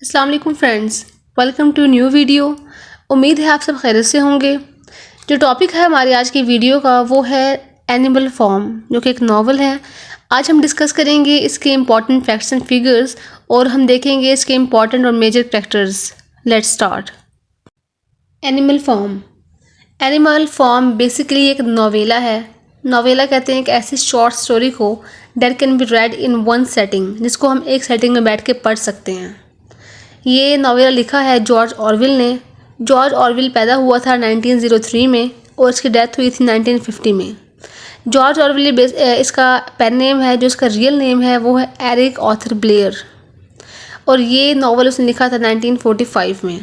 अस्सलाम वालेकुम friends, welcome to new video. उम्मीद है आप सब खैरियत से होंगे। जो टॉपिक है हमारी आज की वीडियो का वो है एनिमल फॉर्म, जो कि एक नावल है। आज हम डिस्कस करेंगे इसके इम्पॉर्टेंट फैक्ट्स एंड फिगर्स और हम देखेंगे इसके इम्पॉर्टेंट और major characters. Let's start. Animal Farm. Animal Farm basically एक नोवेला है। नोवेला कहते हैं एक ऐसी शॉर्ट स्टोरी को that can be read in one sitting, जिसको हम एक सेटिंग में बैठ के पढ़ सकते हैं। ये नॉवेला लिखा है जॉर्ज ऑरविल ने। जॉर्ज ऑरविल पैदा हुआ था 1903 में और इसकी डेथ हुई थी 1950 में। जॉर्ज ऑरविल इसका पेन नेम है, जो इसका रियल नेम है वो है एरिक आर्थर ब्लेयर, और ये नावल उसने लिखा था 1945 में।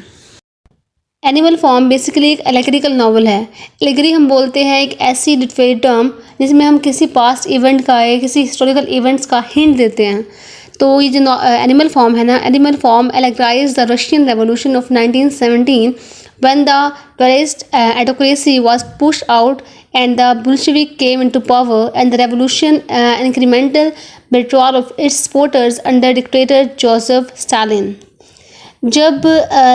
एनिमल फॉर्म बेसिकली एक एलेगरिकल नावल है। एलेगरी हम बोलते हैं एक ऐसी लिटरेरी टर्म जिसमें हम किसी पास्ट इवेंट का या किसी हिस्टोरिकल इवेंट्स का हिंट देते हैं। तो ये जो एनिमल फॉर्म है ना, Animal Farm allegorise the Russian revolution of 1917 when the Tsarist autocracy was pushed out and the Bolshevik came into power, and the revolution incremental withdrawal of its supporters under dictator Joseph Stalin। जब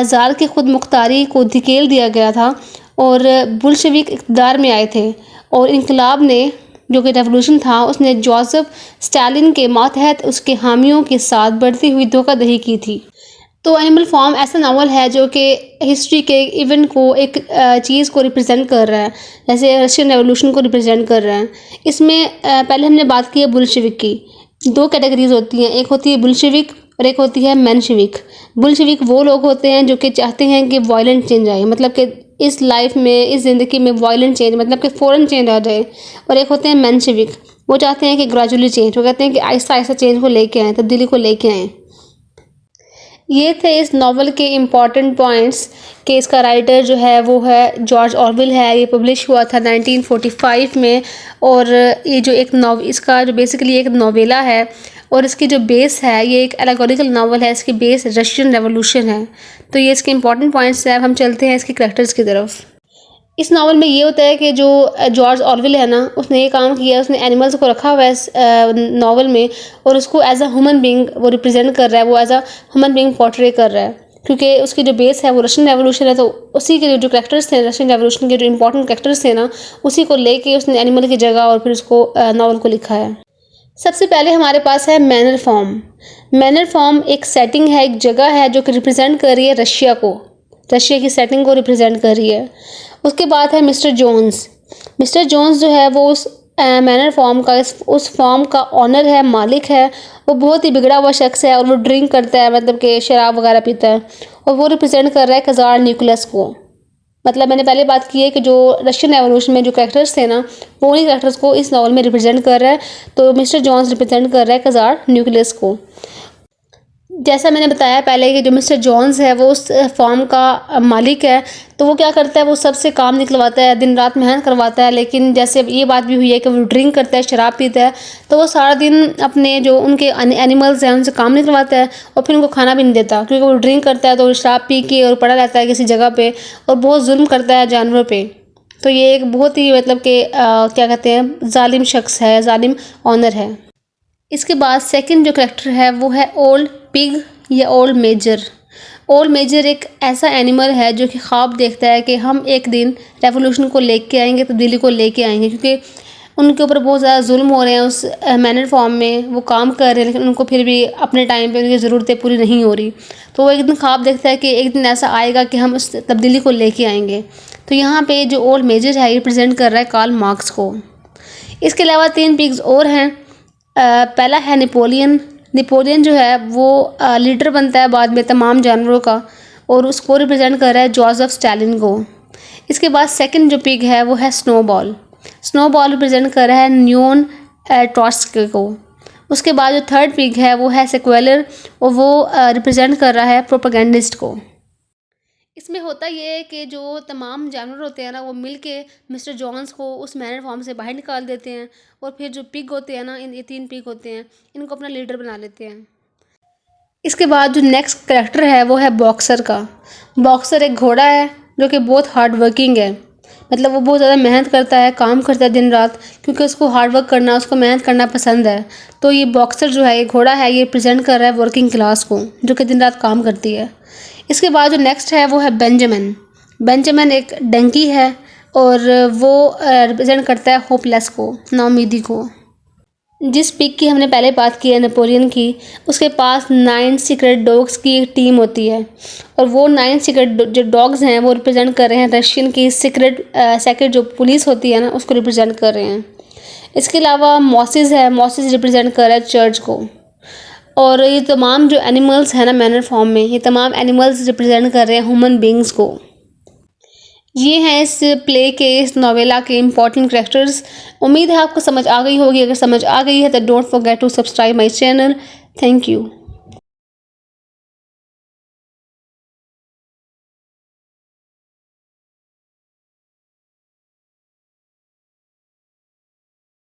ज़ार के खुद मुख्तारी को धकेल दिया गया था और बुल्शेविक इक़्तिदार में आए थे, और इनकलाब ने जो कि रेवोल्यूशन था उसने जोसेफ स्टालिन के मातहत उसके हामियों के साथ बढ़ती हुई धोखाधड़ी की थी। तो एनिमल फॉर्म ऐसा नावल है जो कि हिस्ट्री के इवेंट को एक चीज़ को रिप्रेजेंट कर रहा है, जैसे रशियन रेवोल्यूशन को रिप्रेजेंट कर रहा है। इसमें पहले हमने बात की है बुल्शेविक की। दो कैटेगरीज होती हैं, एक होती है बुल्शेविक और एक होती है मेनशेविक। बुल्शेविक वो लोग होते हैं जो कि चाहते हैं कि वायलेंट चेंज आए, मतलब कि इस लाइफ में, इस ज़िंदगी में वायलेंट चेंज, मतलब कि फ़ौरन चेंज आ जाए। और एक होते हैं मेनशेविक, वो चाहते हैं कि ग्रेजुअली चेंज, वो कहते हैं कि आहिस्ता आहिस्ता चेंज को लेके आएँ, तब्दीली को लेके आएँ। ये थे इस नावल के इम्पॉर्टेंट पॉइंट्स कि इसका राइटर जो है वो है जॉर्ज ऑरविल है। ये पब्लिश हुआ था 1945 में, और ये जो इसका जो बेसिकली एक नोवेला है और इसकी जो बेस है ये एक एलेगोरिकल नावल है। इसकी बेस रशियन रेवोल्यूशन है। तो ये इसके इम्पॉर्टेंट पॉइंट्स हैं। अब हम चलते हैं इसके करैक्टर्स की तरफ। इस नावल में ये होता है कि जो जॉर्ज ऑरविल है ना, उसने ये काम किया, उसने एनिमल्स को रखा हुआ है इस नावल में, और उसको एज अ ह्यूमन बीइंग वो रिप्रेजेंट कर रहा है, वो as a human being portray कर रहा है, क्योंकि उसकी जो बेस है वो रशियन रेवोल्यूशन है। तो उसी के जो कैरेक्टर्स थे, रशियन रेवोल्यूशन के जो इंपॉर्टेंट कैरेक्टर्स थे ना, उसी को लेके उसने एनिमल की जगह और फिर उसको नावल को लिखा है। सबसे पहले हमारे पास है मैनर फॉर्म। मैनर फॉर्म एक सेटिंग है, एक जगह है जो कि रिप्रेजेंट कर रही है रशिया को, रशिया की सेटिंग को रिप्रेजेंट कर रही है। उसके बाद है मिस्टर जोन्स। मिस्टर जोन्स जो है वो उस मैनर फॉर्म का, उस फॉर्म का ऑनर है, मालिक है। वो बहुत ही बिगड़ा हुआ शख्स है और वो ड्रिंक करता है, मतलब कि शराब वगैरह पीता है, और वो रिप्रेजेंट कर रहा है कज़ार निकोलस को। मतलब मैंने पहले बात की है कि जो रशियन रेवोल्यूशन में जो कैरेक्टर्स थे ना, वो उन्हीं कैरेक्टर्स को इस नॉवल में रिप्रेजेंट कर रहा है। तो मिस्टर जॉन्स रिप्रेजेंट कर रहा है कज़ार निकोलस को। जैसा मैंने बताया पहले कि जो मिस्टर जॉन्स है वो उस फॉर्म का मालिक है। तो वो क्या करता है, वो सबसे काम निकलवाता है, दिन रात मेहनत करवाता है। लेकिन जैसे ये बात भी हुई है कि वो ड्रिंक करता है, शराब पीता है, तो वो सारा दिन अपने जो उनके एनिमल्स हैं उनसे काम निकलवाता है और फिर उनको खाना भी नहीं देता, क्योंकि वो ड्रिंक करता है। तो शराब पी के और पड़ा रहता है किसी जगह पे और बहुत जुल्म करता है जानवरों पे। तो ये एक बहुत ही मतलब कि क्या कहते हैं, जालिम शख्स है, जालिम ऑनर है। इसके बाद सेकंड जो करेक्टर है वो है ओल्ड पिग या ओल्ड मेजर। ओल्ड मेजर एक ऐसा एनिमल है जो कि ख्वाब देखता है कि हम एक दिन रेवोल्यूशन को लेके आएंगे, तब्दीली को लेके आएंगे, क्योंकि उनके ऊपर बहुत ज़्यादा जुल्म हो रहे हैं। उस मैनर फॉर्म में वो काम कर रहे हैं, लेकिन उनको फिर भी अपने टाइम पे उनकी ज़रूरतें पूरी नहीं हो रही। तो वो एक दिन ख्वाब देखता है कि एक दिन ऐसा आएगा कि हम उस तब्दीली को लेके आएंगे। तो यहाँ पे जो ओल्ड मेजर है ये रिप्रेजेंट कर रहा है कार्ल मार्क्स को। इसके अलावा 3 पिग्स और हैं। पहला है नेपोलियन। नेपोलियन जो है वो लीडर बनता है बाद में तमाम जानवरों का, और उसको रिप्रेजेंट कर रहा है जोसेफ स्टालिन को। इसके बाद सेकंड जो पिग है वो है स्नोबॉल। स्नोबॉल रिप्रेजेंट कर रहा है न्योन ट्रॉट्स्की को। उसके बाद जो थर्ड पिग है वो है सेक्वेलर, और वो रिप्रेजेंट कर रहा है प्रोपेगेंडिस्ट को। इसमें होता ये है कि जो तमाम जानवर होते हैं ना, वो मिल के मिस्टर जॉन्स को उस मैनर फॉर्म से बाहर निकाल देते हैं, और फिर जो पिग होते हैं ना, ये 3 पिग होते हैं, इनको अपना लीडर बना लेते हैं। इसके बाद जो नेक्स्ट कैरेक्टर है वो है बॉक्सर का। बॉक्सर एक घोड़ा है जो कि बहुत हार्ड वर्किंग है। मतलब वो बहुत ज़्यादा मेहनत करता है, काम करता है दिन रात, क्योंकि उसको हार्ड वर्क करना, उसको मेहनत करना पसंद है। तो ये बॉक्सर जो है, ये घोड़ा है, ये रिप्रेजेंट कर रहा है वर्किंग क्लास को, जो कि दिन रात काम करती है। इसके बाद जो नेक्स्ट है वो है बेंजामिन। बेंजामिन एक डंकी है और वो रिप्रेजेंट करता है होपलेस को, नाउमीदी को। जिस पिग की हमने पहले बात की है नेपोलियन की, उसके पास 9 सीक्रेट डॉग्स की एक टीम होती है, और वो 9 सीक्रेट जो डॉग्स हैं वो रिप्रेजेंट कर रहे हैं रशियन की सेक्रेट जो पुलिस होती है ना, उसको रिप्रेजेंट कर रहे हैं। इसके अलावा मॉसिस है, मॉसिस रिप्रेजेंट कर रहा है चर्च को। और ये तमाम जो एनिमल्स हैं ना मैनर फॉर्म में, ये तमाम एनिमल्स रिप्रेजेंट कर रहे हैं ह्यूमन बींग्स को। ये हैं इस प्ले के, इस नोवेला के इम्पॉर्टेंट कैरेक्टर्स। उम्मीद है आपको समझ आ गई होगी। अगर समझ आ गई है तो don't forget to subscribe my channel. Thank you.